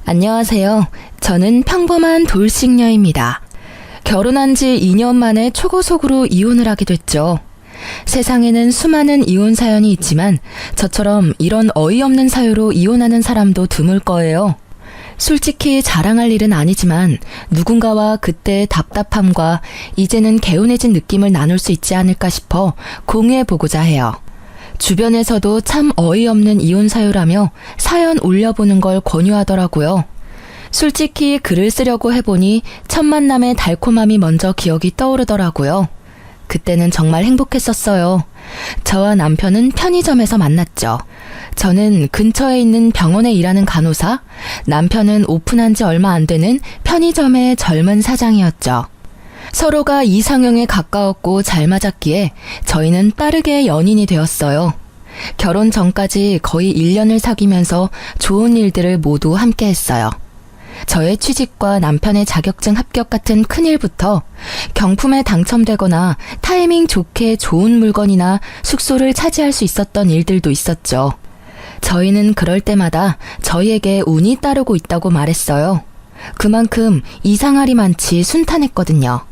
안녕하세요. 저는 평범한 돌싱녀입니다. 결혼한 지 2년 만에 초고속으로 이혼을 하게 됐죠. 세상에는 수많은 이혼 사연이 있지만 저처럼 이런 어이없는 사유로 이혼하는 사람도 드물 거예요. 솔직히 자랑할 일은 아니지만 누군가와 그때의 답답함과 이제는 개운해진 느낌을 나눌 수 있지 않을까 싶어 공유해보고자 해요. 주변에서도 참 어이없는 이혼 사유라며 사연 올려보는 걸 권유하더라고요. 솔직히 글을 쓰려고 해보니 첫 만남의 달콤함이 먼저 기억이 떠오르더라고요. 그때는 정말 행복했었어요. 저와 남편은 편의점에서 만났죠. 저는 근처에 있는 병원에 일하는 간호사, 남편은 오픈한 지 얼마 안 되는 편의점의 젊은 사장이었죠. 서로가 이상형에 가까웠고 잘 맞았기에 저희는 빠르게 연인이 되었어요. 결혼 전까지 거의 1년을 사귀면서 좋은 일들을 모두 함께 했어요. 저의 취직과 남편의 자격증 합격 같은 큰일부터 경품에 당첨되거나 타이밍 좋게 좋은 물건이나 숙소를 차지할 수 있었던 일들도 있었죠. 저희는 그럴 때마다 저희에게 운이 따르고 있다고 말했어요. 그만큼 이상하리 많지 순탄했거든요.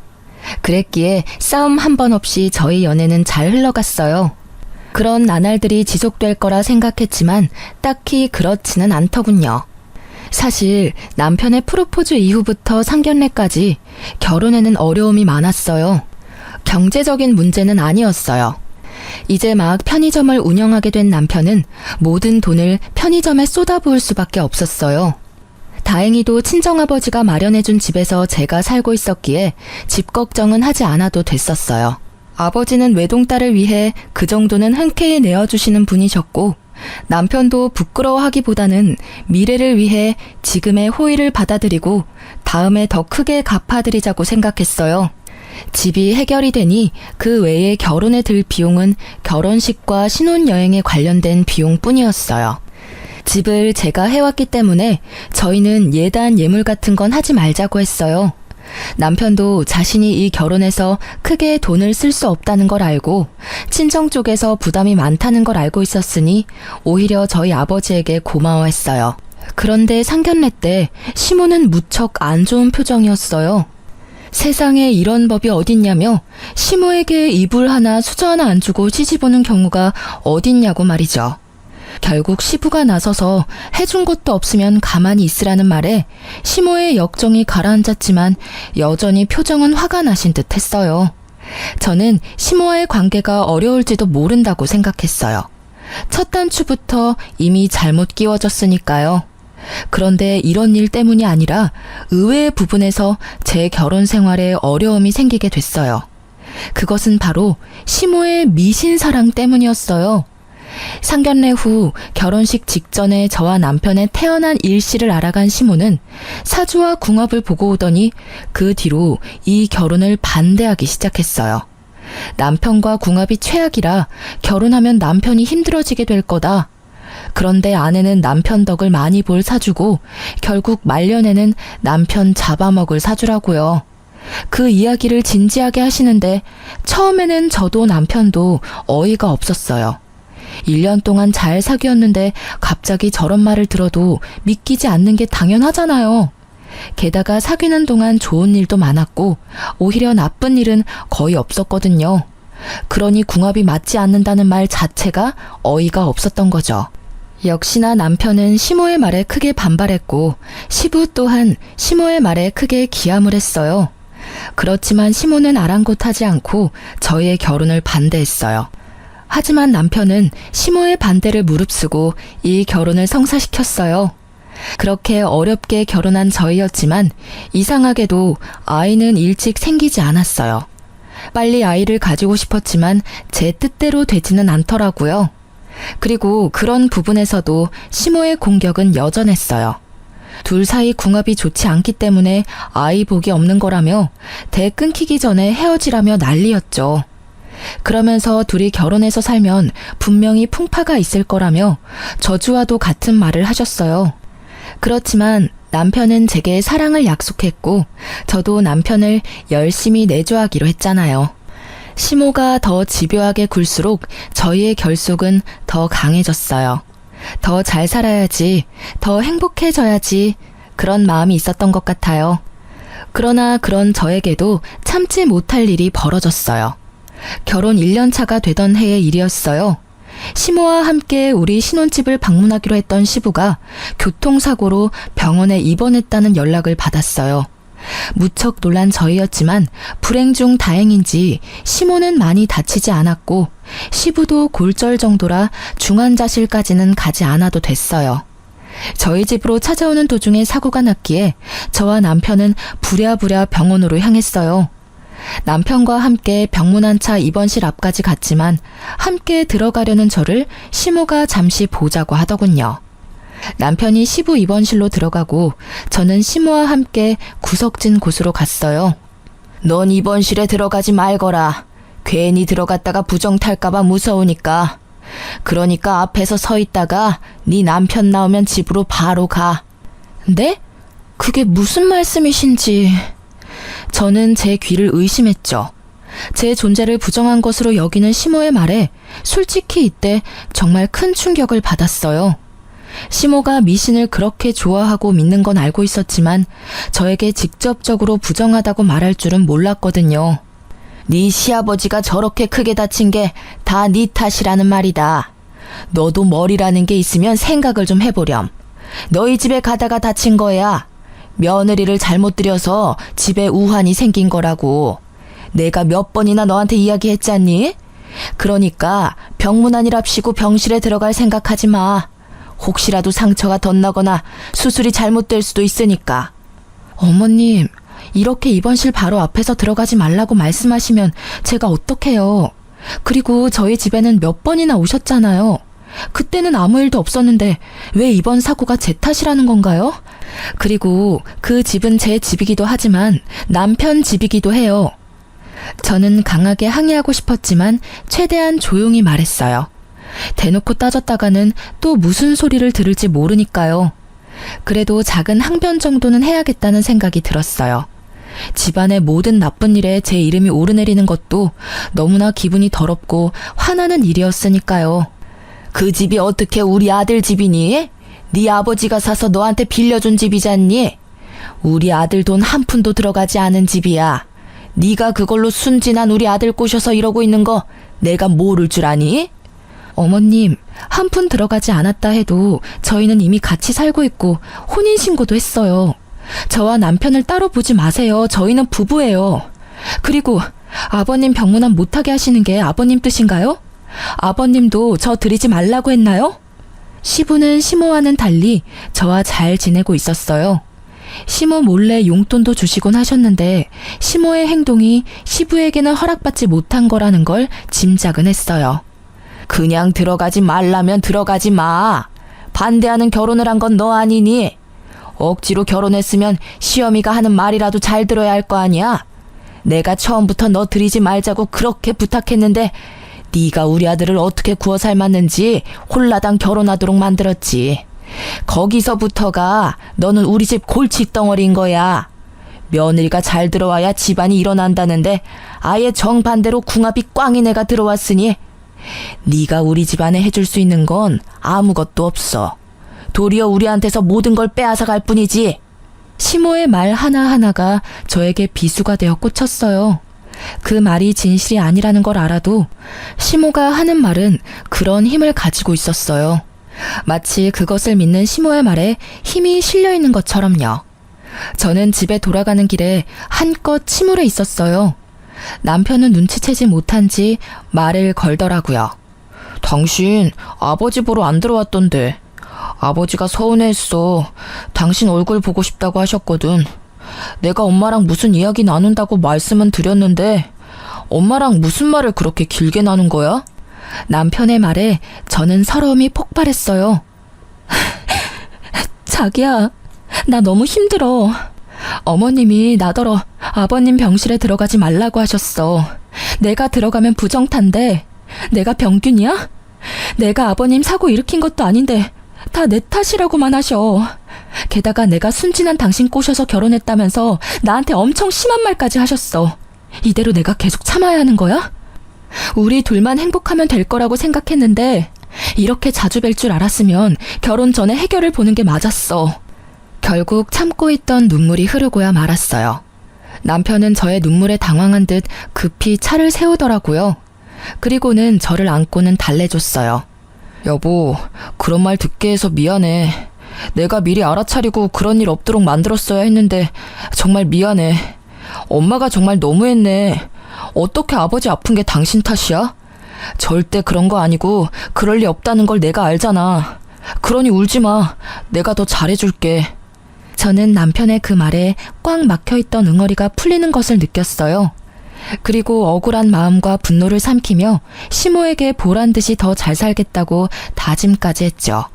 그랬기에 싸움 한 번 없이 저희 연애는 잘 흘러갔어요. 그런 나날들이 지속될 거라 생각했지만 딱히 그렇지는 않더군요. 사실 남편의 프로포즈 이후부터 상견례까지 결혼에는 어려움이 많았어요. 경제적인 문제는 아니었어요. 이제 막 편의점을 운영하게 된 남편은 모든 돈을 편의점에 쏟아부을 수밖에 없었어요. 다행히도 친정아버지가 마련해준 집에서 제가 살고 있었기에 집 걱정은 하지 않아도 됐었어요. 아버지는 외동딸을 위해 그 정도는 흔쾌히 내어주시는 분이셨고 남편도 부끄러워하기보다는 미래를 위해 지금의 호의를 받아들이고 다음에 더 크게 갚아드리자고 생각했어요. 집이 해결이 되니 그 외에 결혼에 들 비용은 결혼식과 신혼여행에 관련된 비용뿐이었어요. 집을 제가 해왔기 때문에 저희는 예단 예물 같은 건 하지 말자고 했어요. 남편도 자신이 이 결혼에서 크게 돈을 쓸 수 없다는 걸 알고 친정 쪽에서 부담이 많다는 걸 알고 있었으니 오히려 저희 아버지에게 고마워했어요. 그런데 상견례 때 시모는 무척 안 좋은 표정이었어요. 세상에 이런 법이 어딨냐며 시모에게 이불 하나 수저 하나 안 주고 시집 오는 경우가 어딨냐고 말이죠. 결국 시부가 나서서 해준 것도 없으면 가만히 있으라는 말에 시모의 역정이 가라앉았지만 여전히 표정은 화가 나신 듯 했어요. 저는 시모와의 관계가 어려울지도 모른다고 생각했어요. 첫 단추부터 이미 잘못 끼워졌으니까요. 그런데 이런 일 때문이 아니라 의외의 부분에서 제 결혼 생활에 어려움이 생기게 됐어요. 그것은 바로 시모의 미신사랑 때문이었어요. 상견례 후 결혼식 직전에 저와 남편의 태어난 일시를 알아간 시모는 사주와 궁합을 보고 오더니 그 뒤로 이 결혼을 반대하기 시작했어요. 남편과 궁합이 최악이라 결혼하면 남편이 힘들어지게 될 거다. 그런데 아내는 남편 덕을 많이 볼 사주고 결국 말년에는 남편 잡아먹을 사주라고요. 그 이야기를 진지하게 하시는데 처음에는 저도 남편도 어이가 없었어요. 1년 동안 잘 사귀었는데 갑자기 저런 말을 들어도 믿기지 않는 게 당연하잖아요. 게다가 사귀는 동안 좋은 일도 많았고 오히려 나쁜 일은 거의 없었거든요. 그러니 궁합이 맞지 않는다는 말 자체가 어이가 없었던 거죠. 역시나 남편은 시모의 말에 크게 반발했고 시부 또한 시모의 말에 크게 기함을 했어요. 그렇지만 시모는 아랑곳하지 않고 저희의 결혼을 반대했어요. 하지만 남편은 시모의 반대를 무릅쓰고 이 결혼을 성사시켰어요. 그렇게 어렵게 결혼한 저희였지만 이상하게도 아이는 일찍 생기지 않았어요. 빨리 아이를 가지고 싶었지만 제 뜻대로 되지는 않더라고요. 그리고 그런 부분에서도 시모의 공격은 여전했어요. 둘 사이 궁합이 좋지 않기 때문에 아이 복이 없는 거라며 대 끊기기 전에 헤어지라며 난리였죠. 그러면서 둘이 결혼해서 살면 분명히 풍파가 있을 거라며 저주와도 같은 말을 하셨어요. 그렇지만 남편은 제게 사랑을 약속했고 저도 남편을 열심히 내조하기로 했잖아요. 시모가 더 집요하게 굴수록 저희의 결속은 더 강해졌어요. 더 잘 살아야지, 더 행복해져야지, 그런 마음이 있었던 것 같아요. 그러나 그런 저에게도 참지 못할 일이 벌어졌어요. 결혼 1년 차가 되던 해의 일이었어요. 시모와 함께 우리 신혼집을 방문하기로 했던 시부가 교통사고로 병원에 입원했다는 연락을 받았어요. 무척 놀란 저희였지만 불행 중 다행인지 시모는 많이 다치지 않았고 시부도 골절 정도라 중환자실까지는 가지 않아도 됐어요. 저희 집으로 찾아오는 도중에 사고가 났기에 저와 남편은 부랴부랴 병원으로 향했어요. 남편과 함께 병문안차 입원실 앞까지 갔지만 함께 들어가려는 저를 시모가 잠시 보자고 하더군요. 남편이 시부 입원실로 들어가고 저는 시모와 함께 구석진 곳으로 갔어요. 넌 입원실에 들어가지 말거라. 괜히 들어갔다가 부정 탈까봐 무서우니까. 그러니까 앞에서 서 있다가 네 남편 나오면 집으로 바로 가. 네? 그게 무슨 말씀이신지. 저는 제 귀를 의심했죠. 제 존재를 부정한 것으로 여기는 시모의 말에 솔직히 이때 정말 큰 충격을 받았어요. 시모가 미신을 그렇게 좋아하고 믿는 건 알고 있었지만 저에게 직접적으로 부정하다고 말할 줄은 몰랐거든요. 네 시아버지가 저렇게 크게 다친 게 다 네 탓이라는 말이다. 너도 머리라는 게 있으면 생각을 좀 해보렴. 너희 집에 가다가 다친 거야. 며느리를 잘못 들여서 집에 우환이 생긴 거라고. 내가 몇 번이나 너한테 이야기했잖니? 그러니까 병문안이랍시고 병실에 들어갈 생각하지 마. 혹시라도 상처가 덧나거나 수술이 잘못될 수도 있으니까. 어머님, 이렇게 입원실 바로 앞에서 들어가지 말라고 말씀하시면 제가 어떡해요. 그리고 저희 집에는 몇 번이나 오셨잖아요. 그때는 아무 일도 없었는데 왜 이번 사고가 제 탓이라는 건가요? 그리고 그 집은 제 집이기도 하지만 남편 집이기도 해요. 저는 강하게 항의하고 싶었지만 최대한 조용히 말했어요. 대놓고 따졌다가는 또 무슨 소리를 들을지 모르니까요. 그래도 작은 항변 정도는 해야겠다는 생각이 들었어요. 집안의 모든 나쁜 일에 제 이름이 오르내리는 것도 너무나 기분이 더럽고 화나는 일이었으니까요. 그 집이 어떻게 우리 아들 집이니? 네 아버지가 사서 너한테 빌려준 집이잖니? 우리 아들 돈 한 푼도 들어가지 않은 집이야. 네가 그걸로 순진한 우리 아들 꼬셔서 이러고 있는 거 내가 모를 줄 아니? 어머님, 한 푼 들어가지 않았다 해도 저희는 이미 같이 살고 있고 혼인신고도 했어요. 저와 남편을 따로 보지 마세요. 저희는 부부예요. 그리고 아버님 병문안 못하게 하시는 게 아버님 뜻인가요? 아버님도 저 드리지 말라고 했나요? 시부는 시모와는 달리 저와 잘 지내고 있었어요. 시모 몰래 용돈도 주시곤 하셨는데 시모의 행동이 시부에게는 허락받지 못한 거라는 걸 짐작은 했어요. 그냥 들어가지 말라면 들어가지 마. 반대하는 결혼을 한 건 너 아니니? 억지로 결혼했으면 시어미가 하는 말이라도 잘 들어야 할 거 아니야? 내가 처음부터 너 들이지 말자고 그렇게 부탁했는데 네가 우리 아들을 어떻게 구워 삶았는지 홀라당 결혼하도록 만들었지. 거기서부터가 너는 우리 집 골칫덩어리인 거야. 며느리가 잘 들어와야 집안이 일어난다는데 아예 정반대로 궁합이 꽝인 애가 들어왔으니 네가 우리 집안에 해줄 수 있는 건 아무것도 없어. 도리어 우리한테서 모든 걸 빼앗아갈 뿐이지. 시모의 말 하나하나가 저에게 비수가 되어 꽂혔어요. 그 말이 진실이 아니라는 걸 알아도 시모가 하는 말은 그런 힘을 가지고 있었어요. 마치 그것을 믿는 시모의 말에 힘이 실려 있는 것처럼요. 저는 집에 돌아가는 길에 한껏 침울해 있었어요. 남편은 눈치채지 못한지 말을 걸더라고요. 당신 아버지 보러 안 들어왔던데. 아버지가 서운해했어. 당신 얼굴 보고 싶다고 하셨거든. 내가 엄마랑 무슨 이야기 나눈다고 말씀은 드렸는데 엄마랑 무슨 말을 그렇게 길게 나눈 거야? 남편의 말에 저는 서러움이 폭발했어요. 자기야, 나 너무 힘들어. 어머님이 나더러 아버님 병실에 들어가지 말라고 하셨어. 내가 들어가면 부정탄데 내가 병균이야? 내가 아버님 사고 일으킨 것도 아닌데 다 내 탓이라고만 하셔. 게다가 내가 순진한 당신 꼬셔서 결혼했다면서 나한테 엄청 심한 말까지 하셨어. 이대로 내가 계속 참아야 하는 거야? 우리 둘만 행복하면 될 거라고 생각했는데 이렇게 자주 뵐 줄 알았으면 결혼 전에 해결을 보는 게 맞았어. 결국 참고 있던 눈물이 흐르고야 말았어요. 남편은 저의 눈물에 당황한 듯 급히 차를 세우더라고요. 그리고는 저를 안고는 달래줬어요. 여보, 그런 말 듣게 해서 미안해. 내가 미리 알아차리고 그런 일 없도록 만들었어야 했는데 정말 미안해. 엄마가 정말 너무했네. 어떻게 아버지 아픈 게 당신 탓이야? 절대 그런 거 아니고 그럴 리 없다는 걸 내가 알잖아. 그러니 울지 마. 내가 더 잘해줄게. 저는 남편의 그 말에 꽉 막혀있던 응어리가 풀리는 것을 느꼈어요. 그리고 억울한 마음과 분노를 삼키며 시모에게 보란 듯이 더 잘 살겠다고 다짐까지 했죠.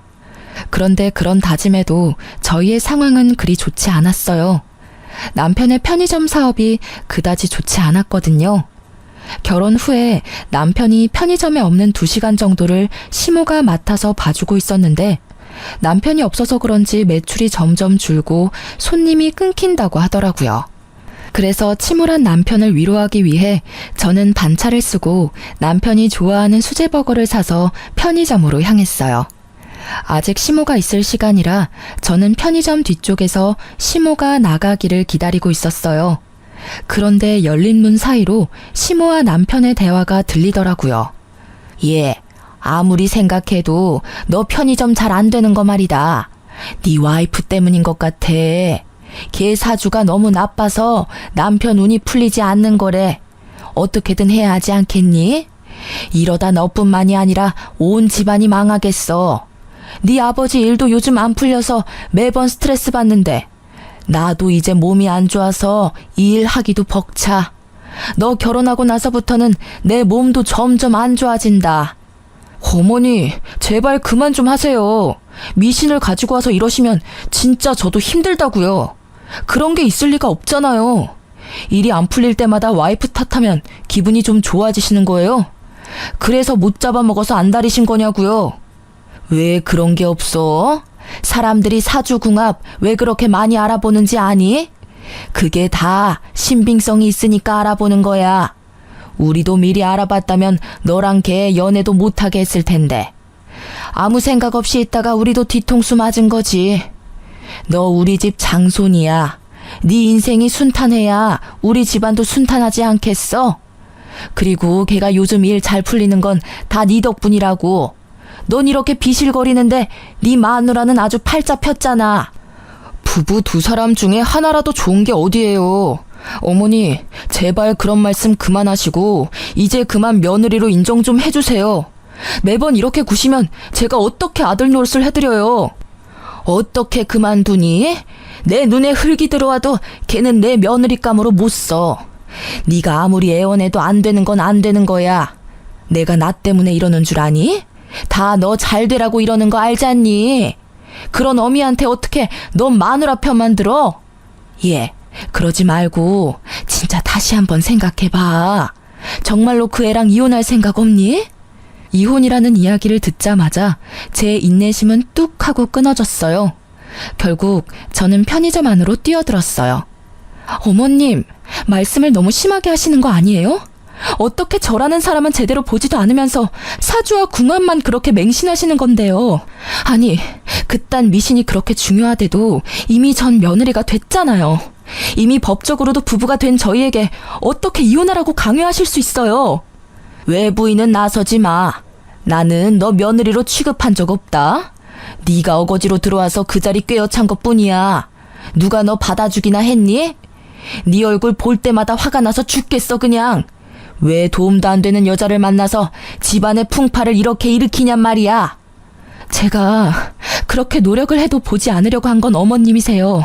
그런데 그런 다짐에도 저희의 상황은 그리 좋지 않았어요. 남편의 편의점 사업이 그다지 좋지 않았거든요. 결혼 후에 남편이 편의점에 없는 2시간 정도를 시모가 맡아서 봐주고 있었는데 남편이 없어서 그런지 매출이 점점 줄고 손님이 끊긴다고 하더라고요. 그래서 침울한 남편을 위로하기 위해 저는 반차를 쓰고 남편이 좋아하는 수제버거를 사서 편의점으로 향했어요. 아직 시모가 있을 시간이라 저는 편의점 뒤쪽에서 시모가 나가기를 기다리고 있었어요. 그런데 열린 문 사이로 시모와 남편의 대화가 들리더라고요. 예, 아무리 생각해도 너 편의점 잘 안 되는 거 말이다. 네 와이프 때문인 것 같아. 걔 사주가 너무 나빠서 남편 운이 풀리지 않는 거래. 어떻게든 해야 하지 않겠니? 이러다 너뿐만이 아니라 온 집안이 망하겠어. 네 아버지 일도 요즘 안 풀려서 매번 스트레스 받는데 나도 이제 몸이 안 좋아서 이 일 하기도 벅차. 너 결혼하고 나서부터는 내 몸도 점점 안 좋아진다. 어머니, 제발 그만 좀 하세요. 미신을 가지고 와서 이러시면 진짜 저도 힘들다고요. 그런 게 있을 리가 없잖아요. 일이 안 풀릴 때마다 와이프 탓하면 기분이 좀 좋아지시는 거예요? 그래서 못 잡아먹어서 안달이신 거냐고요. 왜 그런 게 없어? 사람들이 사주궁합 왜 그렇게 많이 알아보는지 아니? 그게 다 신빙성이 있으니까 알아보는 거야. 우리도 미리 알아봤다면 너랑 걔 연애도 못하게 했을 텐데. 아무 생각 없이 있다가 우리도 뒤통수 맞은 거지. 너 우리 집 장손이야. 네 인생이 순탄해야 우리 집안도 순탄하지 않겠어? 그리고 걔가 요즘 일 잘 풀리는 건 다 네 덕분이라고. 넌 이렇게 비실거리는데 네 마누라는 아주 팔자 폈잖아. 부부 2사람 중에 하나라도 좋은 게 어디예요. 어머니, 제발 그런 말씀 그만하시고 이제 그만 며느리로 인정 좀 해주세요. 매번 이렇게 구시면 제가 어떻게 아들 노릇을 해드려요. 어떻게 그만두니? 내 눈에 흙이 들어와도 걔는 내 며느리감으로 못 써. 네가 아무리 애원해도 안 되는 건 안 되는 거야. 내가 나 때문에 이러는 줄 아니? 다 너 잘 되라고 이러는 거 알잖니? 그런 어미한테 어떻게 너 마누라 편만 들어? 예, 그러지 말고 진짜 다시 한번 생각해봐. 정말로 그 애랑 이혼할 생각 없니? 이혼이라는 이야기를 듣자마자 제 인내심은 뚝 하고 끊어졌어요. 결국 저는 편의점 안으로 뛰어들었어요. 어머님, 말씀을 너무 심하게 하시는 거 아니에요? 어떻게 저라는 사람은 제대로 보지도 않으면서 사주와 궁합만 그렇게 맹신하시는 건데요. 아니, 그딴 미신이 그렇게 중요하대도 이미 전 며느리가 됐잖아요. 이미 법적으로도 부부가 된 저희에게 어떻게 이혼하라고 강요하실 수 있어요. 외부인은 나서지 마. 나는 너 며느리로 취급한 적 없다. 네가 어거지로 들어와서 그 자리 꿰어찬 것뿐이야. 누가 너 받아주기나 했니? 네 얼굴 볼 때마다 화가 나서 죽겠어 그냥. 왜 도움도 안 되는 여자를 만나서 집안의 풍파를 이렇게 일으키냔 말이야. 제가 그렇게 노력을 해도 보지 않으려고 한 건 어머님이세요.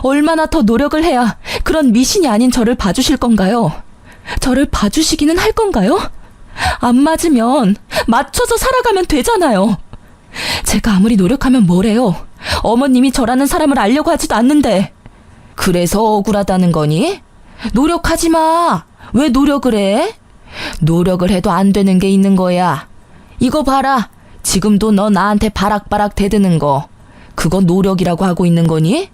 얼마나 더 노력을 해야 그런 미신이 아닌 저를 봐주실 건가요? 저를 봐주시기는 할 건가요? 안 맞으면 맞춰서 살아가면 되잖아요. 제가 아무리 노력하면 뭐래요? 어머님이 저라는 사람을 알려고 하지도 않는데. 그래서 억울하다는 거니? 노력하지 마. 왜 노력을 해? 노력을 해도 안 되는 게 있는 거야. 이거 봐라. 지금도 너 나한테 바락바락 대드는 거. 그거 노력이라고 하고 있는 거니?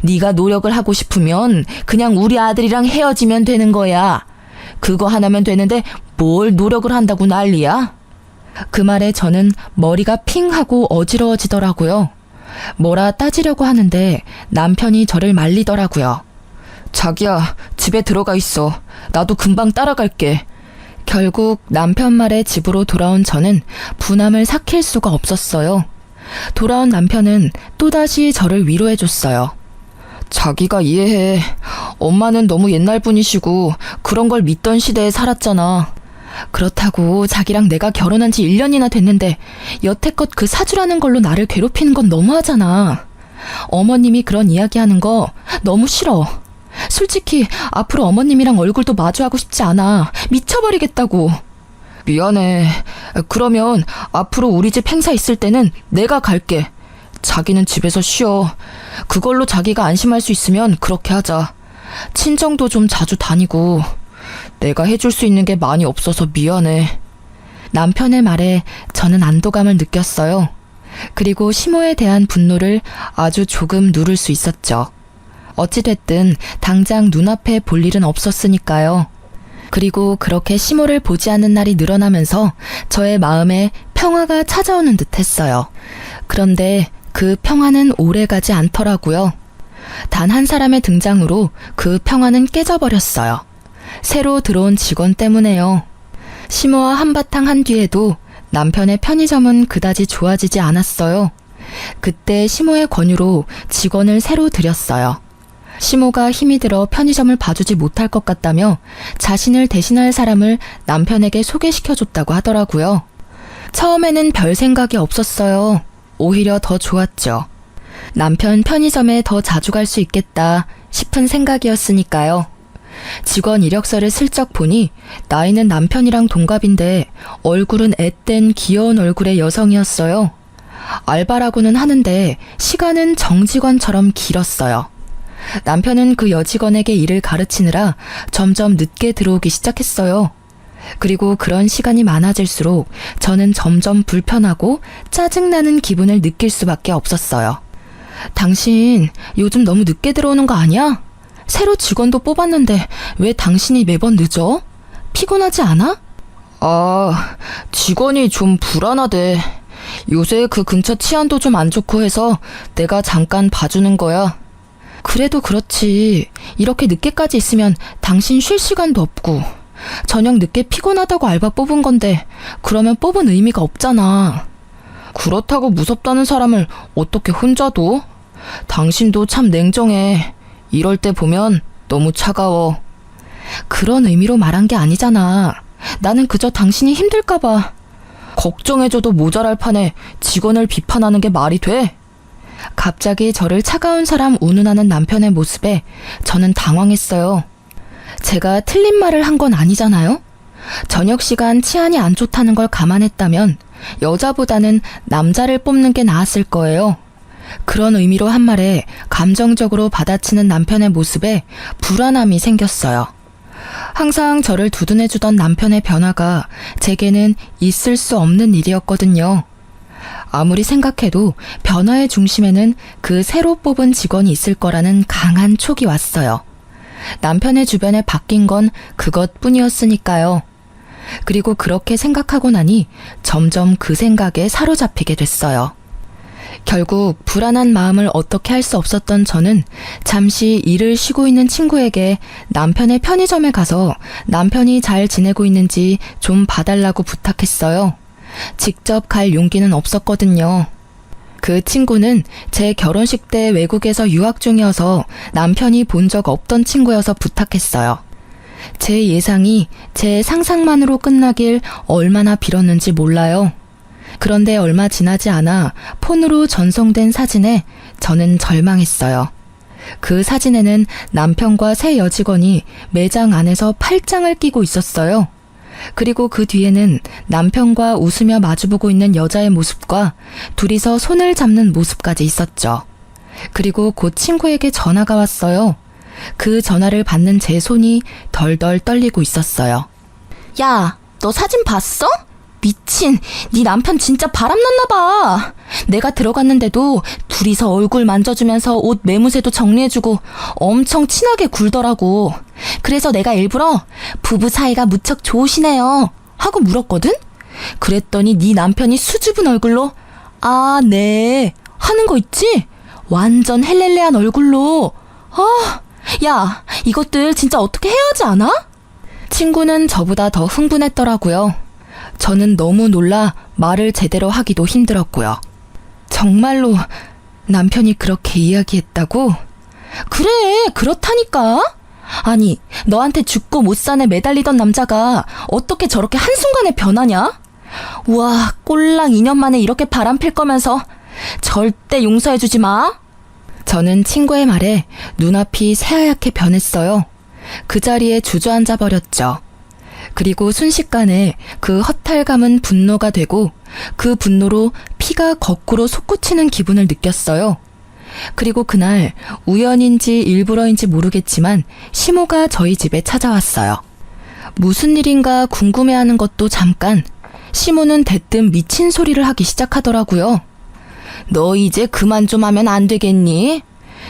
네가 노력을 하고 싶으면 그냥 우리 아들이랑 헤어지면 되는 거야. 그거 하나면 되는데 뭘 노력을 한다고 난리야? 그 말에 저는 머리가 핑 하고 어지러워지더라고요. 뭐라 따지려고 하는데 남편이 저를 말리더라고요. 자기야, 집에 들어가 있어. 나도 금방 따라갈게. 결국 남편 말에 집으로 돌아온 저는 분함을 삭힐 수가 없었어요. 돌아온 남편은 또다시 저를 위로해줬어요. 자기가 이해해. 엄마는 너무 옛날 분이시고 그런 걸 믿던 시대에 살았잖아. 그렇다고 자기랑 내가 결혼한 지 1년이나 됐는데 여태껏 그 사주라는 걸로 나를 괴롭히는 건 너무하잖아. 어머님이 그런 이야기하는 거 너무 싫어. 솔직히 앞으로 어머님이랑 얼굴도 마주하고 싶지 않아. 미쳐버리겠다고. 미안해. 그러면 앞으로 우리 집 행사 있을 때는 내가 갈게. 자기는 집에서 쉬어. 그걸로 자기가 안심할 수 있으면 그렇게 하자. 친정도 좀 자주 다니고. 내가 해줄 수 있는 게 많이 없어서 미안해. 남편의 말에 저는 안도감을 느꼈어요. 그리고 시모에 대한 분노를 아주 조금 누를 수 있었죠. 어찌됐든 당장 눈앞에 볼 일은 없었으니까요. 그리고 그렇게 시모를 보지 않는 날이 늘어나면서 저의 마음에 평화가 찾아오는 듯 했어요. 그런데 그 평화는 오래가지 않더라고요. 단 한 사람의 등장으로 그 평화는 깨져버렸어요. 새로 들어온 직원 때문에요. 시모와 한바탕 한 뒤에도 남편의 편의점은 그다지 좋아지지 않았어요. 그때 시모의 권유로 직원을 새로 들였어요. 시모가 힘이 들어 편의점을 봐주지 못할 것 같다며 자신을 대신할 사람을 남편에게 소개시켜줬다고 하더라고요. 처음에는 별 생각이 없었어요. 오히려 더 좋았죠. 남편 편의점에 더 자주 갈 수 있겠다 싶은 생각이었으니까요. 직원 이력서를 슬쩍 보니 나이는 남편이랑 동갑인데 얼굴은 앳된 귀여운 얼굴의 여성이었어요. 알바라고는 하는데 시간은 정직원처럼 길었어요. 남편은 그 여직원에게 일을 가르치느라 점점 늦게 들어오기 시작했어요. 그리고 그런 시간이 많아질수록 저는 점점 불편하고 짜증나는 기분을 느낄 수밖에 없었어요. 당신 요즘 너무 늦게 들어오는 거 아니야? 새로 직원도 뽑았는데 왜 당신이 매번 늦어? 피곤하지 않아? 직원이 좀 불안하대. 요새 그 근처 치안도 좀 안 좋고 해서 내가 잠깐 봐주는 거야. 그래도 그렇지. 이렇게 늦게까지 있으면 당신 쉴 시간도 없고. 저녁 늦게 피곤하다고 알바 뽑은 건데 그러면 뽑은 의미가 없잖아. 그렇다고 무섭다는 사람을 어떻게 혼자 둬? 당신도 참 냉정해. 이럴 때 보면 너무 차가워. 그런 의미로 말한 게 아니잖아. 나는 그저 당신이 힘들까봐. 걱정해줘도 모자랄 판에 직원을 비판하는 게 말이 돼? 갑자기 저를 차가운 사람 운운하는 남편의 모습에 저는 당황했어요. 제가 틀린 말을 한 건 아니잖아요? 저녁 시간 치안이 안 좋다는 걸 감안했다면 여자보다는 남자를 뽑는 게 나았을 거예요. 그런 의미로 한 말에 감정적으로 받아치는 남편의 모습에 불안함이 생겼어요. 항상 저를 두둔해주던 남편의 변화가 제게는 있을 수 없는 일이었거든요. 아무리 생각해도 변화의 중심에는 그 새로 뽑은 직원이 있을 거라는 강한 촉이 왔어요. 남편의 주변에 바뀐 건 그것뿐이었으니까요. 그리고 그렇게 생각하고 나니 점점 그 생각에 사로잡히게 됐어요. 결국 불안한 마음을 어떻게 할 수 없었던 저는 잠시 일을 쉬고 있는 친구에게 남편의 편의점에 가서 남편이 잘 지내고 있는지 좀 봐달라고 부탁했어요. 직접 갈 용기는 없었거든요. 그 친구는 제 결혼식 때 외국에서 유학 중이어서 남편이 본 적 없던 친구여서 부탁했어요. 제 예상이 제 상상만으로 끝나길 얼마나 빌었는지 몰라요. 그런데 얼마 지나지 않아 폰으로 전송된 사진에 저는 절망했어요. 그 사진에는 남편과 새 여직원이 매장 안에서 팔짱을 끼고 있었어요. 그리고 그 뒤에는 남편과 웃으며 마주보고 있는 여자의 모습과 둘이서 손을 잡는 모습까지 있었죠. 그리고 곧 친구에게 전화가 왔어요. 그 전화를 받는 제 손이 덜덜 떨리고 있었어요. 야, 너 사진 봤어? 미친, 네 남편 진짜 바람났나 봐. 내가 들어갔는데도 둘이서 얼굴 만져주면서 옷 매무새도 정리해주고 엄청 친하게 굴더라고. 그래서 내가 일부러 부부 사이가 무척 좋으시네요 하고 물었거든? 그랬더니 네 남편이 수줍은 얼굴로 아, 네 하는 거 있지? 완전 헬렐레한 얼굴로. 야, 이것들 진짜 어떻게 해야 하지 않아? 친구는 저보다 더 흥분했더라고요. 저는 너무 놀라 말을 제대로 하기도 힘들었고요. 정말로 남편이 그렇게 이야기했다고? 그래, 그렇다니까. 아니, 너한테 죽고 못 산에 매달리던 남자가 어떻게 저렇게 한순간에 변하냐? 우와, 꼴랑 2년 만에 이렇게 바람필 거면서 절대 용서해주지 마. 저는 친구의 말에 눈앞이 새하얗게 변했어요. 그 자리에 주저앉아 버렸죠. 그리고 순식간에 그 허탈감은 분노가 되고 그 분노로 피가 거꾸로 솟구치는 기분을 느꼈어요. 그리고 그날 우연인지 일부러인지 모르겠지만 시모가 저희 집에 찾아왔어요. 무슨 일인가 궁금해하는 것도 잠깐. 시모는 대뜸 미친 소리를 하기 시작하더라고요. 너 이제 그만 좀 하면 안 되겠니?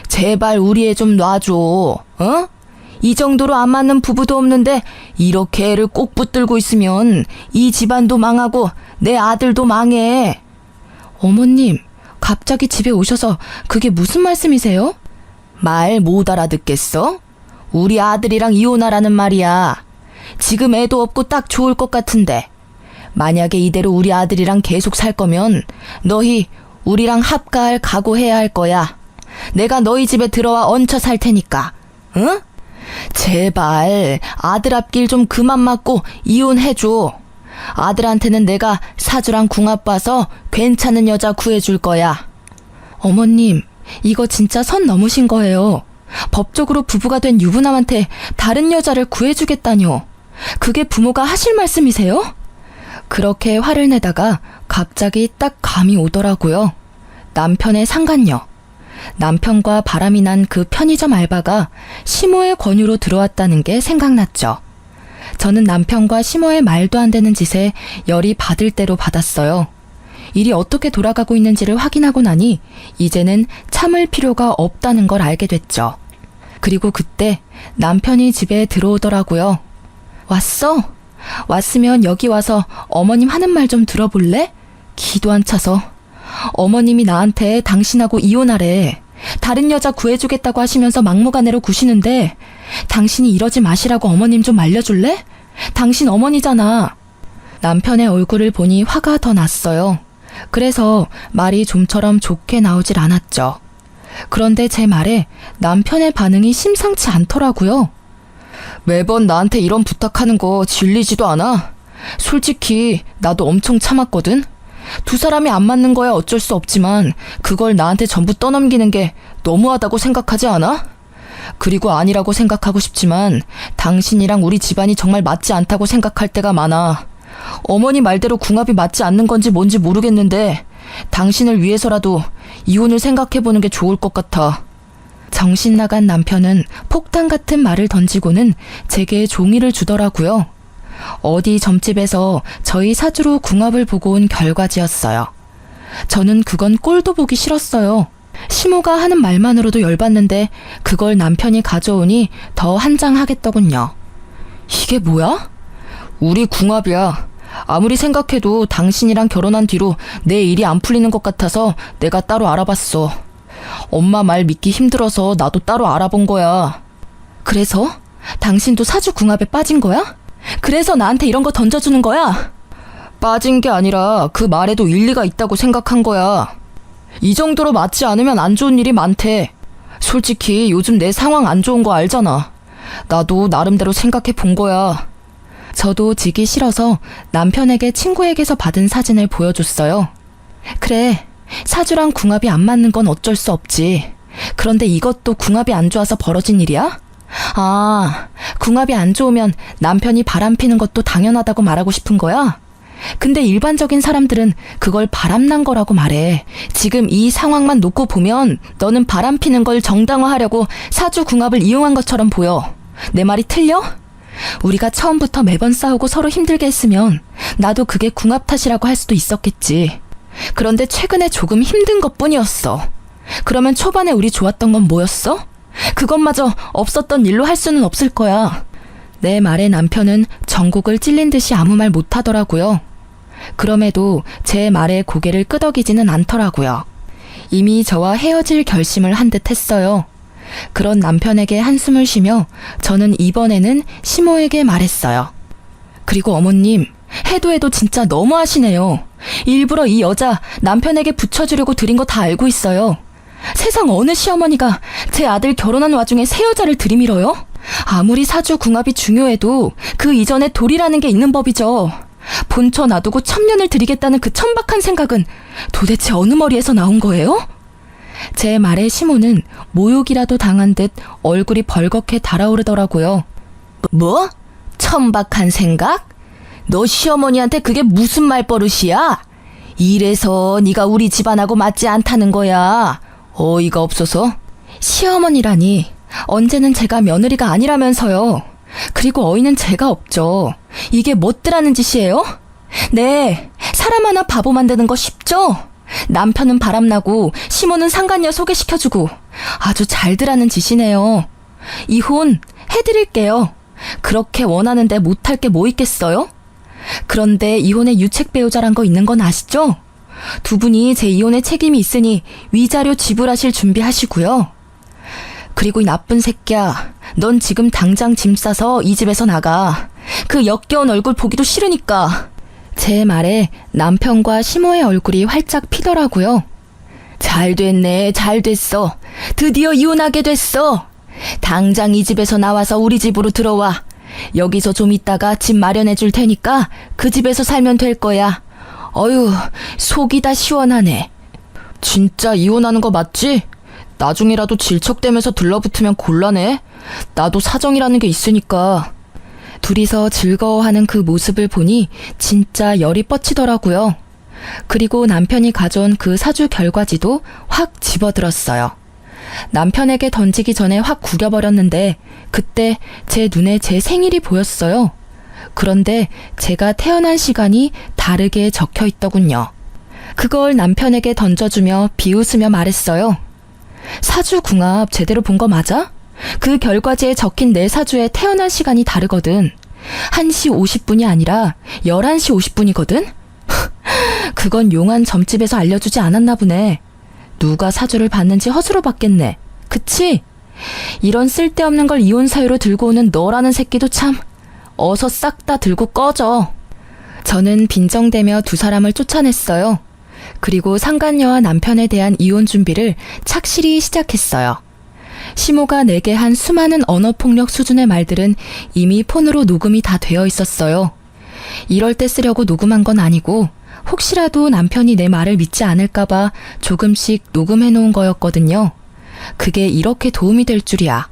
제발 우리 애 좀 놔줘. 어? 이 정도로 안 맞는 부부도 없는데 이렇게 애를 꼭 붙들고 있으면 이 집안도 망하고 내 아들도 망해. 어머님, 갑자기 집에 오셔서 그게 무슨 말씀이세요? 말 못 알아듣겠어? 우리 아들이랑 이혼하라는 말이야. 지금 애도 없고 딱 좋을 것 같은데 만약에 이대로 우리 아들이랑 계속 살 거면 너희 우리랑 합가할 각오해야 할 거야. 내가 너희 집에 들어와 얹혀 살 테니까. 응? 제발 아들 앞길 좀 그만 맞고 이혼해줘. 아들한테는 내가 사주랑 궁합 봐서 괜찮은 여자 구해줄 거야. 어머님, 이거 진짜 선 넘으신 거예요. 법적으로 부부가 된 유부남한테 다른 여자를 구해주겠다뇨. 그게 부모가 하실 말씀이세요? 그렇게 화를 내다가 갑자기 딱 감이 오더라고요. 남편의 상간녀. 남편과 바람이 난 그 편의점 알바가 시모의 권유로 들어왔다는 게 생각났죠. 저는 남편과 시모의 말도 안 되는 짓에 열이 받을 대로 받았어요. 일이 어떻게 돌아가고 있는지를 확인하고 나니 이제는 참을 필요가 없다는 걸 알게 됐죠. 그리고 그때 남편이 집에 들어오더라고요. 왔어? 왔으면 여기 와서 어머님 하는 말 좀 들어볼래? 기도 안 차서. 어머님이 나한테 당신하고 이혼하래. 다른 여자 구해주겠다고 하시면서 막무가내로 구시는데 당신이 이러지 마시라고 어머님 좀 말려줄래? 당신 어머니잖아. 남편의 얼굴을 보니 화가 더 났어요. 그래서 말이 좀처럼 좋게 나오질 않았죠. 그런데 제 말에 남편의 반응이 심상치 않더라고요. 매번 나한테 이런 부탁하는 거 질리지도 않아? 솔직히 나도 엄청 참았거든? 두 사람이 안 맞는 거야 어쩔 수 없지만 그걸 나한테 전부 떠넘기는 게 너무하다고 생각하지 않아? 그리고 아니라고 생각하고 싶지만 당신이랑 우리 집안이 정말 맞지 않다고 생각할 때가 많아. 어머니 말대로 궁합이 맞지 않는 건지 뭔지 모르겠는데 당신을 위해서라도 이혼을 생각해보는 게 좋을 것 같아. 정신 나간 남편은 폭탄 같은 말을 던지고는 제게 종이를 주더라고요. 어디 점집에서 저희 사주로 궁합을 보고 온 결과지였어요. 저는 그건 꼴도 보기 싫었어요. 시모가 하는 말만으로도 열받는데 그걸 남편이 가져오니 더 한장하겠더군요. 이게 뭐야? 우리 궁합이야. 아무리 생각해도 당신이랑 결혼한 뒤로 내 일이 안 풀리는 것 같아서 내가 따로 알아봤어. 엄마 말 믿기 힘들어서 나도 따로 알아본 거야. 그래서? 당신도 사주 궁합에 빠진 거야? 그래서 나한테 이런 거 던져주는 거야? 빠진 게 아니라 그 말에도 일리가 있다고 생각한 거야. 이 정도로 맞지 않으면 안 좋은 일이 많대. 솔직히 요즘 내 상황 안 좋은 거 알잖아. 나도 나름대로 생각해 본 거야. 저도 지기 싫어서 남편에게 친구에게서 받은 사진을 보여줬어요. 그래, 사주랑 궁합이 안 맞는 건 어쩔 수 없지. 그런데 이것도 궁합이 안 좋아서 벌어진 일이야? 아, 궁합이 안 좋으면 남편이 바람피는 것도 당연하다고 말하고 싶은 거야? 근데 일반적인 사람들은 그걸 바람난 거라고 말해. 지금 이 상황만 놓고 보면 너는 바람피는 걸 정당화하려고 사주 궁합을 이용한 것처럼 보여. 내 말이 틀려? 우리가 처음부터 매번 싸우고 서로 힘들게 했으면 나도 그게 궁합 탓이라고 할 수도 있었겠지. 그런데 최근에 조금 힘든 것뿐이었어. 그러면 초반에 우리 좋았던 건 뭐였어? 그것마저 없었던 일로 할 수는 없을 거야. 내 말에 남편은 전곡을 찔린 듯이 아무 말 못하더라고요. 그럼에도 제 말에 고개를 끄덕이지는 않더라고요. 이미 저와 헤어질 결심을 한 듯 했어요. 그런 남편에게 한숨을 쉬며 저는 이번에는 시모에게 말했어요. 그리고 어머님, 해도 해도 진짜 너무하시네요. 일부러 이 여자 남편에게 붙여주려고 드린 거 다 알고 있어요. 세상 어느 시어머니가 제 아들 결혼한 와중에 새 여자를 들이밀어요? 아무리 사주 궁합이 중요해도 그 이전에 돌이라는 게 있는 법이죠. 본처 놔두고 천년을 드리겠다는 그 천박한 생각은 도대체 어느 머리에서 나온 거예요? 제 말에 시모는 모욕이라도 당한 듯 얼굴이 벌겋게 달아오르더라고요. 뭐? 천박한 생각? 너 시어머니한테 그게 무슨 말버릇이야? 이래서 네가 우리 집안하고 맞지 않다는 거야. 어이가 없어서. 시어머니라니, 언제는 제가 며느리가 아니라면서요. 그리고 어이는 제가 없죠. 이게 뭣들하는 짓이에요? 네, 사람 하나 바보 만드는 거 쉽죠? 남편은 바람나고 시모는 상간녀 소개시켜주고 아주 잘들 하는 짓이네요. 이혼 해드릴게요. 그렇게 원하는데 못할 게 뭐 있겠어요? 그런데 이혼에 유책 배우자란 거 있는 건 아시죠? 두 분이 제 이혼에 책임이 있으니 위자료 지불하실 준비하시고요. 그리고 이 나쁜 새끼야, 넌 지금 당장 짐 싸서 이 집에서 나가. 그 역겨운 얼굴 보기도 싫으니까. 제 말에 남편과 시모의 얼굴이 활짝 피더라고요. 잘 됐네, 잘 됐어. 드디어 이혼하게 됐어. 당장 이 집에서 나와서 우리 집으로 들어와. 여기서 좀 있다가 집 마련해 줄 테니까 그 집에서 살면 될 거야. 어휴, 속이 다 시원하네. 진짜 이혼하는 거 맞지? 나중이라도 질척대면서 들러붙으면 곤란해. 나도 사정이라는 게 있으니까. 둘이서 즐거워하는 그 모습을 보니 진짜 열이 뻗치더라고요. 그리고 남편이 가져온 그 사주 결과지도 확 집어들었어요. 남편에게 던지기 전에 확 구겨버렸는데 그때 제 눈에 제 생일이 보였어요. 그런데 제가 태어난 시간이 다르게 적혀 있더군요. 그걸 남편에게 던져주며 비웃으며 말했어요. 사주 궁합 제대로 본 거 맞아? 그 결과지에 적힌 내 사주에 태어난 시간이 다르거든. 1시 50분이 아니라 11시 50분이거든? 그건 용한 점집에서 알려주지 않았나 보네. 누가 사주를 봤는지 허수로 봤겠네. 그치? 이런 쓸데없는 걸 이혼 사유로 들고 오는 너라는 새끼도 참. 어서 싹 다 들고 꺼져. 저는 빈정대며 두 사람을 쫓아냈어요. 그리고 상간녀와 남편에 대한 이혼 준비를 착실히 시작했어요. 시모가 내게 한 수많은 언어폭력 수준의 말들은 이미 폰으로 녹음이 다 되어 있었어요. 이럴 때 쓰려고 녹음한 건 아니고 혹시라도 남편이 내 말을 믿지 않을까봐 조금씩 녹음해놓은 거였거든요. 그게 이렇게 도움이 될 줄이야.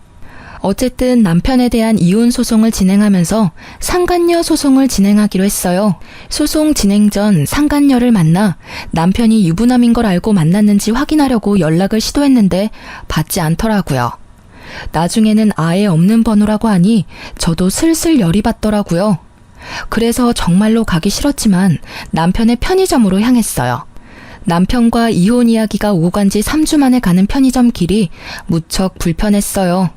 어쨌든 남편에 대한 이혼 소송을 진행하면서 상간녀 소송을 진행하기로 했어요. 소송 진행 전 상간녀를 만나 남편이 유부남인 걸 알고 만났는지 확인하려고 연락을 시도했는데 받지 않더라고요. 나중에는 아예 없는 번호라고 하니 저도 슬슬 열이 받더라고요. 그래서 정말로 가기 싫었지만 남편의 편의점으로 향했어요. 남편과 이혼 이야기가 오고 간 지 3주 만에 가는 편의점 길이 무척 불편했어요.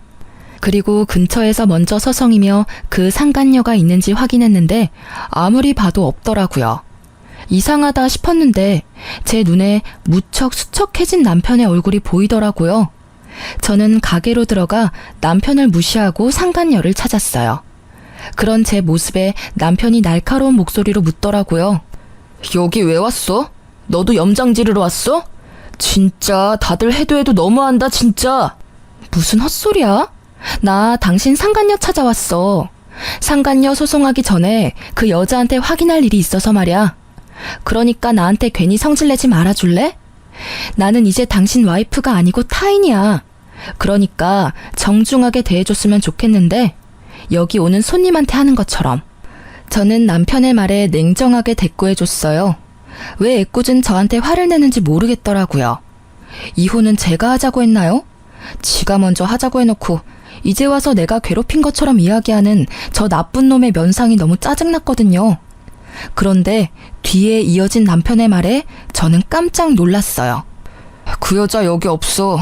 그리고 근처에서 먼저 서성이며 그 상간녀가 있는지 확인했는데 아무리 봐도 없더라고요. 이상하다 싶었는데 제 눈에 무척 수척해진 남편의 얼굴이 보이더라고요. 저는 가게로 들어가 남편을 무시하고 상간녀를 찾았어요. 그런 제 모습에 남편이 날카로운 목소리로 묻더라고요. 여기 왜 왔어? 너도 염장 지르러 왔어? 진짜 다들 해도 해도 너무한다 진짜. 무슨 헛소리야? 나 당신 상간녀 찾아왔어. 상간녀 소송하기 전에 그 여자한테 확인할 일이 있어서 말이야. 그러니까 나한테 괜히 성질내지 말아줄래? 나는 이제 당신 와이프가 아니고 타인이야. 그러니까 정중하게 대해줬으면 좋겠는데 여기 오는 손님한테 하는 것처럼. 저는 남편의 말에 냉정하게 대꾸해줬어요. 왜 애꿎은 저한테 화를 내는지 모르겠더라고요. 이혼은 제가 하자고 했나요? 지가 먼저 하자고 해놓고 이제 와서 내가 괴롭힌 것처럼 이야기하는 저 나쁜 놈의 면상이 너무 짜증났거든요. 그런데 뒤에 이어진 남편의 말에 저는 깜짝 놀랐어요. 그 여자 여기 없어.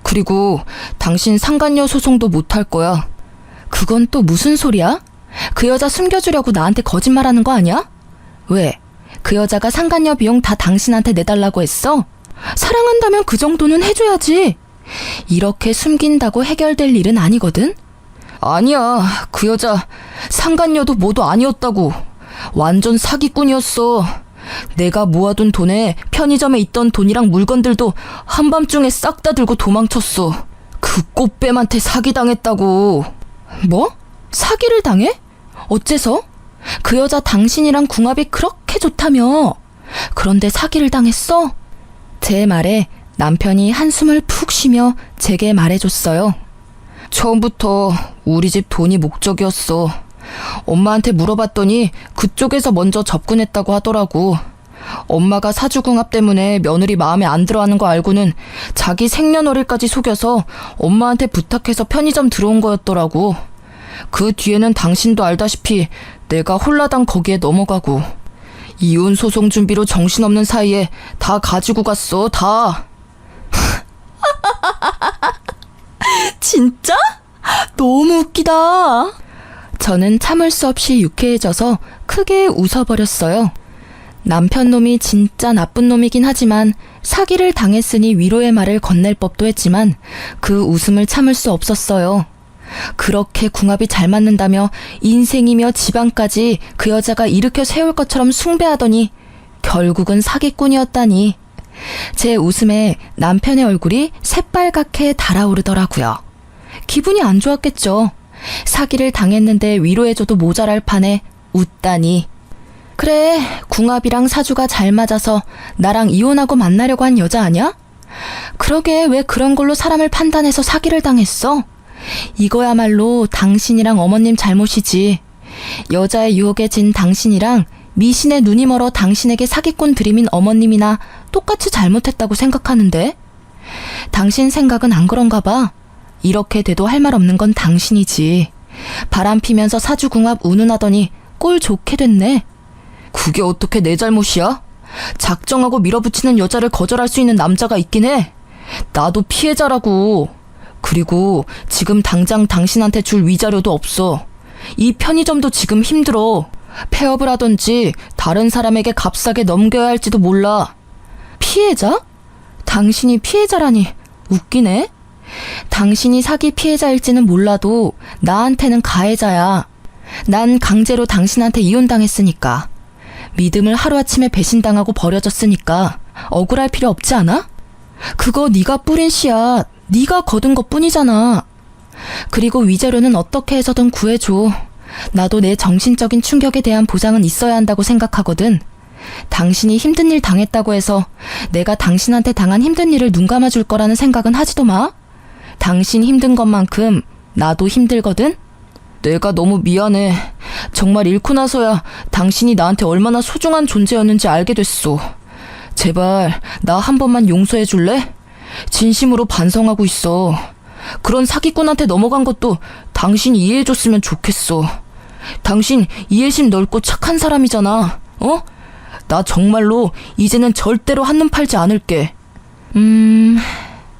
그리고 당신 상간녀 소송도 못할 거야. 그건 또 무슨 소리야? 그 여자 숨겨주려고 나한테 거짓말하는 거 아니야? 왜? 그 여자가 상간녀 비용 다 당신한테 내달라고 했어? 사랑한다면 그 정도는 해줘야지. 이렇게 숨긴다고 해결될 일은 아니거든? 아니야, 그 여자 상간녀도 뭐도 아니었다고. 완전 사기꾼이었어. 내가 모아둔 돈에 편의점에 있던 돈이랑 물건들도 한밤중에 싹 다 들고 도망쳤어. 그 꽃뱀한테 사기당했다고. 뭐? 사기를 당해? 어째서? 그 여자 당신이랑 궁합이 그렇게 좋다며. 그런데 사기를 당했어? 제 말에 남편이 한숨을 푹 쉬며 제게 말해줬어요. 처음부터 우리 집 돈이 목적이었어. 엄마한테 물어봤더니 그쪽에서 먼저 접근했다고 하더라고. 엄마가 사주궁합 때문에 며느리 마음에 안 들어하는 거 알고는 자기 생년월일까지 속여서 엄마한테 부탁해서 편의점 들어온 거였더라고. 그 뒤에는 당신도 알다시피 내가 홀라당 거기에 넘어가고 이혼 소송 준비로 정신없는 사이에 다 가지고 갔어, 다. 진짜? 너무 웃기다. 저는 참을 수 없이 유쾌해져서 크게 웃어버렸어요. 남편 놈이 진짜 나쁜 놈이긴 하지만 사기를 당했으니 위로의 말을 건넬 법도 했지만 그 웃음을 참을 수 없었어요. 그렇게 궁합이 잘 맞는다며 인생이며 집안까지 그 여자가 일으켜 세울 것처럼 숭배하더니 결국은 사기꾼이었다니. 제 웃음에 남편의 얼굴이 새빨갛게 달아오르더라고요. 기분이 안 좋았겠죠. 사기를 당했는데 위로해줘도 모자랄 판에 웃다니. 그래, 궁합이랑 사주가 잘 맞아서 나랑 이혼하고 만나려고 한 여자 아냐? 그러게 왜 그런 걸로 사람을 판단해서 사기를 당했어? 이거야말로 당신이랑 어머님 잘못이지. 여자의 유혹에 진 당신이랑 미신의 눈이 멀어 당신에게 사기꾼 들이민 어머님이나 똑같이 잘못했다고 생각하는데? 당신 생각은 안 그런가 봐. 이렇게 돼도 할 말 없는 건 당신이지. 바람 피면서 사주궁합 운운하더니 꼴 좋게 됐네. 그게 어떻게 내 잘못이야? 작정하고 밀어붙이는 여자를 거절할 수 있는 남자가 있긴 해. 나도 피해자라고. 그리고 지금 당장 당신한테 줄 위자료도 없어. 이 편의점도 지금 힘들어. 폐업을 하던지 다른 사람에게 값싸게 넘겨야 할지도 몰라. 피해자? 당신이 피해자라니 웃기네. 당신이 사기 피해자일지는 몰라도 나한테는 가해자야. 난 강제로 당신한테 이혼당했으니까. 믿음을 하루아침에 배신당하고 버려졌으니까 억울할 필요 없지 않아? 그거 네가 뿌린 씨앗, 네가 거둔 것뿐이잖아. 그리고 위자료는 어떻게 해서든 구해줘. 나도 내 정신적인 충격에 대한 보상은 있어야 한다고 생각하거든. 당신이 힘든 일 당했다고 해서 내가 당신한테 당한 힘든 일을 눈 감아줄 거라는 생각은 하지도 마. 당신 힘든 것만큼 나도 힘들거든. 내가 너무 미안해. 정말 잃고 나서야 당신이 나한테 얼마나 소중한 존재였는지 알게 됐어. 제발 나 한 번만 용서해 줄래? 진심으로 반성하고 있어. 그런 사기꾼한테 넘어간 것도 당신이 이해해줬으면 좋겠어. 당신 이해심 넓고 착한 사람이잖아. 어? 나 정말로 이제는 절대로 한눈 팔지 않을게.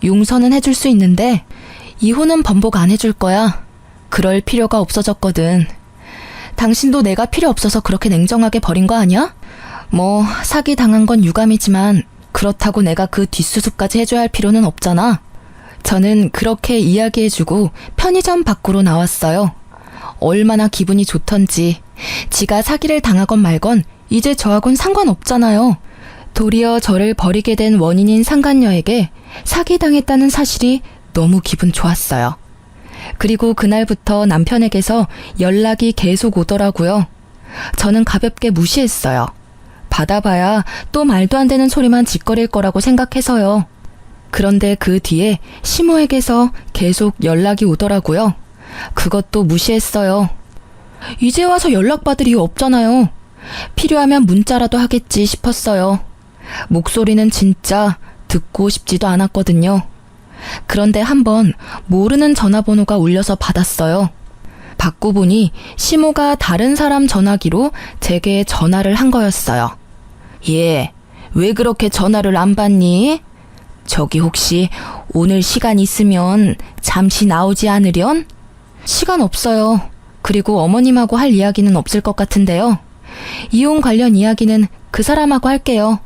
용서는 해줄 수 있는데 이혼은 번복 안 해줄 거야. 그럴 필요가 없어졌거든. 당신도 내가 필요 없어서 그렇게 냉정하게 버린 거 아니야? 뭐 사기 당한 건 유감이지만 그렇다고 내가 그 뒷수습까지 해줘야 할 필요는 없잖아. 저는 그렇게 이야기해주고 편의점 밖으로 나왔어요. 얼마나 기분이 좋던지. 지가 사기를 당하건 말건 이제 저하고는 상관없잖아요. 도리어 저를 버리게 된 원인인 상간녀에게 사기당했다는 사실이 너무 기분 좋았어요. 그리고 그날부터 남편에게서 연락이 계속 오더라고요. 저는 가볍게 무시했어요. 받아봐야 또 말도 안 되는 소리만 짓거릴 거라고 생각해서요. 그런데 그 뒤에 시모에게서 계속 연락이 오더라고요. 그것도 무시했어요. 이제 와서 연락받을 이유 없잖아요. 필요하면 문자라도 하겠지 싶었어요. 목소리는 진짜 듣고 싶지도 않았거든요. 그런데 한번 모르는 전화번호가 울려서 받았어요. 받고 보니 시모가 다른 사람 전화기로 제게 전화를 한 거였어요. 예, 왜 그렇게 전화를 안 받니? 저기 혹시 오늘 시간 있으면 잠시 나오지 않으련? 시간 없어요. 그리고 어머님하고 할 이야기는 없을 것 같은데요. 이혼 관련 이야기는 그 사람하고 할게요.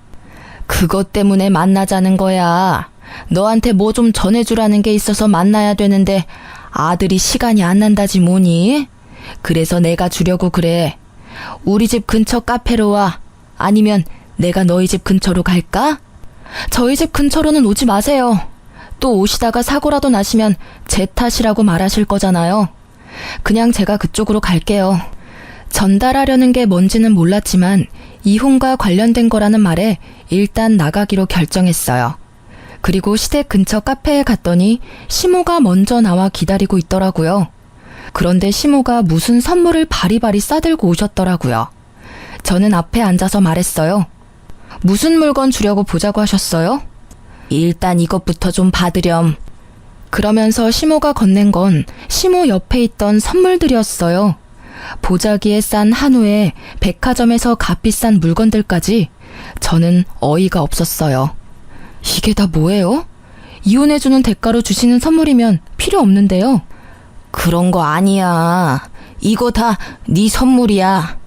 그것 때문에 만나자는 거야. 너한테 뭐 좀 전해주라는 게 있어서 만나야 되는데 아들이 시간이 안 난다지 뭐니? 그래서 내가 주려고 그래. 우리 집 근처 카페로 와. 아니면 내가 너희 집 근처로 갈까? 저희 집 근처로는 오지 마세요. 또 오시다가 사고라도 나시면 제 탓이라고 말하실 거잖아요. 그냥 제가 그쪽으로 갈게요. 전달하려는 게 뭔지는 몰랐지만 이혼과 관련된 거라는 말에 일단 나가기로 결정했어요. 그리고 시댁 근처 카페에 갔더니 시모가 먼저 나와 기다리고 있더라고요. 그런데 시모가 무슨 선물을 바리바리 싸들고 오셨더라고요. 저는 앞에 앉아서 말했어요. 무슨 물건 주려고 보자고 하셨어요? 일단 이것부터 좀 받으렴. 그러면서 시모가 건넨 건 시모 옆에 있던 선물들이었어요. 보자기에 싼 한우에 백화점에서 값비싼 물건들까지. 저는 어이가 없었어요. 이게 다 뭐예요? 이혼해주는 대가로 주시는 선물이면 필요 없는데요. 그런 거 아니야. 이거 다 네 선물이야.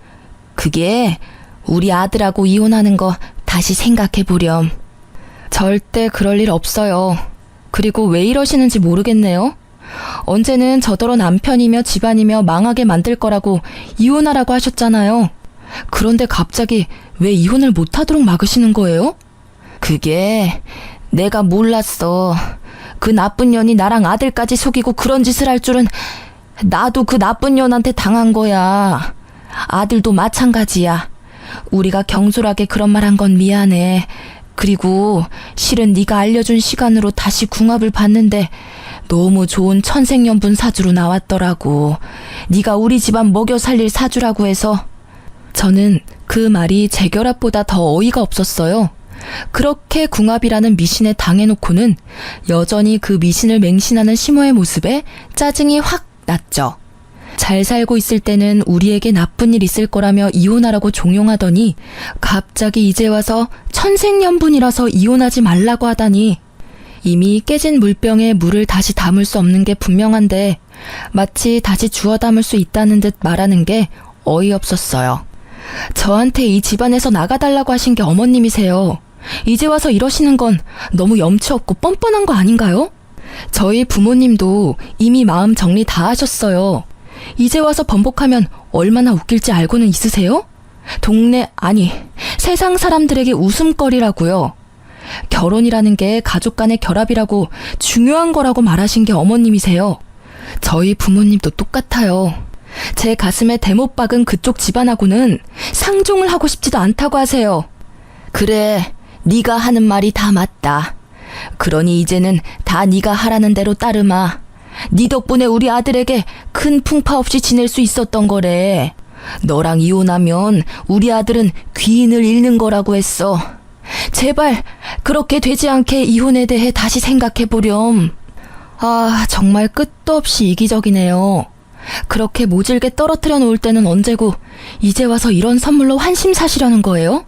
그게 우리 아들하고 이혼하는 거 다시 생각해보렴. 절대 그럴 일 없어요. 그리고 왜 이러시는지 모르겠네요. 언제는 저더러 남편이며 집안이며 망하게 만들 거라고 이혼하라고 하셨잖아요. 그런데 갑자기 왜 이혼을 못하도록 막으시는 거예요? 그게 내가 몰랐어. 그 나쁜 년이 나랑 아들까지 속이고 그런 짓을 할 줄은. 나도 그 나쁜 년한테 당한 거야. 아들도 마찬가지야. 우리가 경솔하게 그런 말 한 건 미안해. 그리고 실은 네가 알려준 시간으로 다시 궁합을 봤는데 너무 좋은 천생연분 사주로 나왔더라고. 네가 우리 집안 먹여 살릴 사주라고 해서. 저는 그 말이 재결합보다 더 어이가 없었어요. 그렇게 궁합이라는 미신에 당해놓고는 여전히 그 미신을 맹신하는 시모의 모습에 짜증이 확 났죠. 잘 살고 있을 때는 우리에게 나쁜 일 있을 거라며 이혼하라고 종용하더니 갑자기 이제 와서 천생연분이라서 이혼하지 말라고 하다니. 이미 깨진 물병에 물을 다시 담을 수 없는 게 분명한데 마치 다시 주워 담을 수 있다는 듯 말하는 게 어이없었어요. 저한테 이 집안에서 나가달라고 하신 게 어머님이세요. 이제 와서 이러시는 건 너무 염치 없고 뻔뻔한 거 아닌가요? 저희 부모님도 이미 마음 정리 다 하셨어요. 이제 와서 번복하면 얼마나 웃길지 알고는 있으세요? 아니, 세상 사람들에게 웃음거리라고요. 결혼이라는 게 가족 간의 결합이라고 중요한 거라고 말하신 게 어머님이세요. 저희 부모님도 똑같아요. 제 가슴에 대못 박은 그쪽 집안하고는 상종을 하고 싶지도 않다고 하세요. 그래, 네가 하는 말이 다 맞다. 그러니 이제는 다 네가 하라는 대로 따르마. 네 덕분에 우리 아들에게 큰 풍파 없이 지낼 수 있었던 거래. 너랑 이혼하면 우리 아들은 귀인을 잃는 거라고 했어. 제발 그렇게 되지 않게 이혼에 대해 다시 생각해보렴. 아, 정말 끝도 없이 이기적이네요. 그렇게 모질게 떨어뜨려 놓을 때는 언제고 이제 와서 이런 선물로 환심 사시려는 거예요?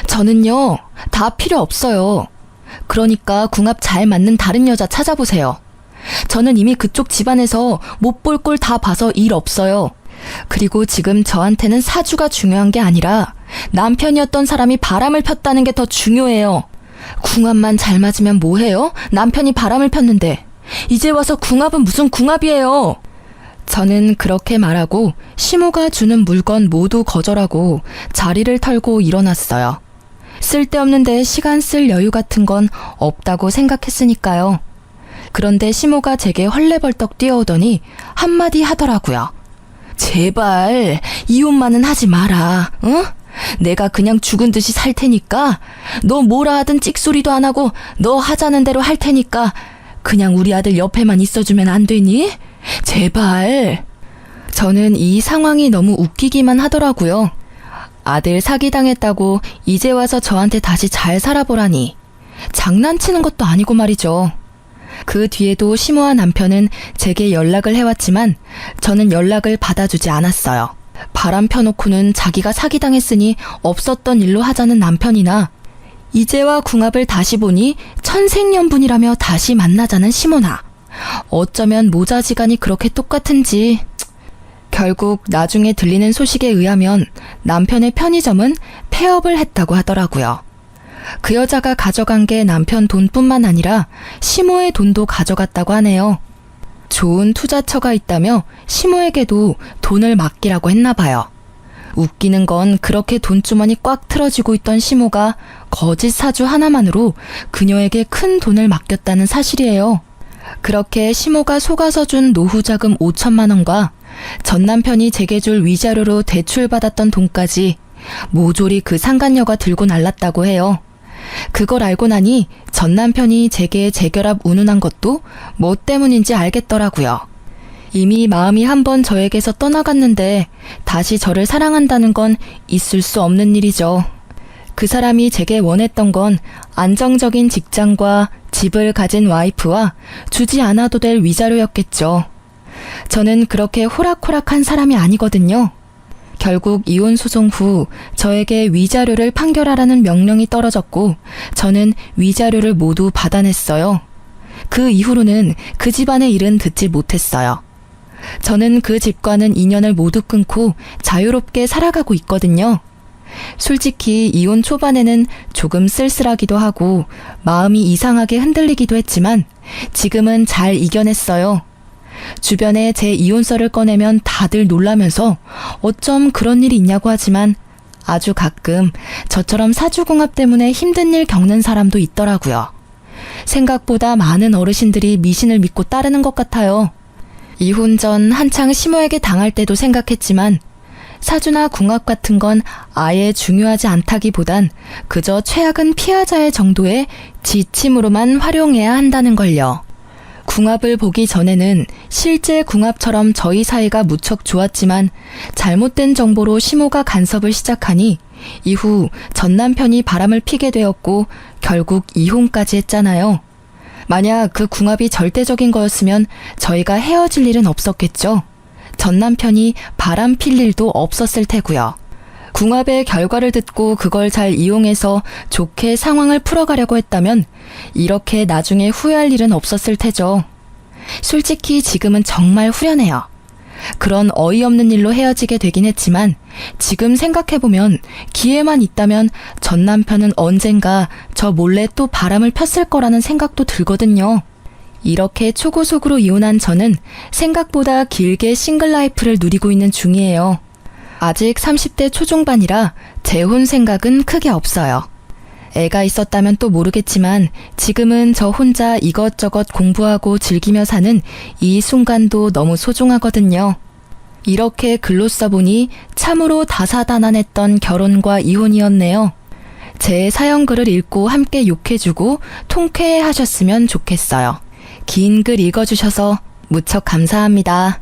저는요, 다 필요 없어요. 그러니까 궁합 잘 맞는 다른 여자 찾아보세요. 저는 이미 그쪽 집안에서 못 볼 꼴 다 봐서 일 없어요. 그리고 지금 저한테는 사주가 중요한 게 아니라 남편이었던 사람이 바람을 폈다는 게 더 중요해요. 궁합만 잘 맞으면 뭐해요? 남편이 바람을 폈는데. 이제 와서 궁합은 무슨 궁합이에요? 저는 그렇게 말하고 시모가 주는 물건 모두 거절하고 자리를 털고 일어났어요. 쓸데없는데 시간 쓸 여유 같은 건 없다고 생각했으니까요. 그런데 시모가 제게 헐레벌떡 뛰어오더니 한마디 하더라고요. 제발 이혼만은 하지 마라. 응? 내가 그냥 죽은 듯이 살 테니까 너 뭐라 하든 찍소리도 안 하고 너 하자는 대로 할 테니까 그냥 우리 아들 옆에만 있어주면 안 되니? 제발. 저는 이 상황이 너무 웃기기만 하더라고요. 아들 사기당했다고 이제 와서 저한테 다시 잘 살아보라니. 장난치는 것도 아니고 말이죠. 그 뒤에도 시모와 남편은 제게 연락을 해왔지만 저는 연락을 받아주지 않았어요. 바람 펴놓고는 자기가 사기당했으니 없었던 일로 하자는 남편이나 이제와 궁합을 다시 보니 천생연분이라며 다시 만나자는 시모나. 어쩌면 모자지간이 그렇게 똑같은지. 결국 나중에 들리는 소식에 의하면 남편의 편의점은 폐업을 했다고 하더라고요. 그 여자가 가져간 게 남편 돈뿐만 아니라 시모의 돈도 가져갔다고 하네요. 좋은 투자처가 있다며 시모에게도 돈을 맡기라고 했나 봐요. 웃기는 건 그렇게 돈주머니 꽉 틀어지고 있던 시모가 거짓 사주 하나만으로 그녀에게 큰 돈을 맡겼다는 사실이에요. 그렇게 시모가 속아서 준 노후자금 5천만 원과 전 남편이 제게 줄 위자료로 대출받았던 돈까지 모조리 그 상간녀가 들고 날랐다고 해요. 그걸 알고 나니 전 남편이 제게 재결합 운운한 것도 뭐 때문인지 알겠더라고요. 이미 마음이 한번 저에게서 떠나갔는데 다시 저를 사랑한다는 건 있을 수 없는 일이죠. 그 사람이 제게 원했던 건 안정적인 직장과 집을 가진 와이프와 주지 않아도 될 위자료였겠죠. 저는 그렇게 호락호락한 사람이 아니거든요. 결국 이혼 소송 후 저에게 위자료를 판결하라는 명령이 떨어졌고 저는 위자료를 모두 받아냈어요. 그 이후로는 그 집안의 일은 듣지 못했어요. 저는 그 집과는 인연을 모두 끊고 자유롭게 살아가고 있거든요. 솔직히 이혼 초반에는 조금 쓸쓸하기도 하고 마음이 이상하게 흔들리기도 했지만 지금은 잘 이겨냈어요. 주변에 제 이혼설을 꺼내면 다들 놀라면서 어쩜 그런 일이 있냐고 하지만 아주 가끔 저처럼 사주궁합 때문에 힘든 일 겪는 사람도 있더라고요. 생각보다 많은 어르신들이 미신을 믿고 따르는 것 같아요. 이혼 전 한창 시모에게 당할 때도 생각했지만 사주나 궁합 같은 건 아예 중요하지 않다기보단 그저 최악은 피하자의 정도의 지침으로만 활용해야 한다는 걸요. 궁합을 보기 전에는 실제 궁합처럼 저희 사이가 무척 좋았지만 잘못된 정보로 시모가 간섭을 시작하니 이후 전 남편이 바람을 피게 되었고 결국 이혼까지 했잖아요. 만약 그 궁합이 절대적인 거였으면 저희가 헤어질 일은 없었겠죠. 전 남편이 바람 필 일도 없었을 테고요. 궁합의 결과를 듣고 그걸 잘 이용해서 좋게 상황을 풀어가려고 했다면 이렇게 나중에 후회할 일은 없었을 테죠. 솔직히 지금은 정말 후련해요. 그런 어이없는 일로 헤어지게 되긴 했지만 지금 생각해보면 기회만 있다면 전 남편은 언젠가 저 몰래 또 바람을 폈을 거라는 생각도 들거든요. 이렇게 초고속으로 이혼한 저는 생각보다 길게 싱글 라이프를 누리고 있는 중이에요. 아직 30대 초중반이라 재혼 생각은 크게 없어요. 애가 있었다면 또 모르겠지만 지금은 저 혼자 이것저것 공부하고 즐기며 사는 이 순간도 너무 소중하거든요. 이렇게 글로 써보니 참으로 다사다난했던 결혼과 이혼이었네요. 제 사연글을 읽고 함께 욕해주고 통쾌해하셨으면 좋겠어요. 긴 글 읽어주셔서 무척 감사합니다.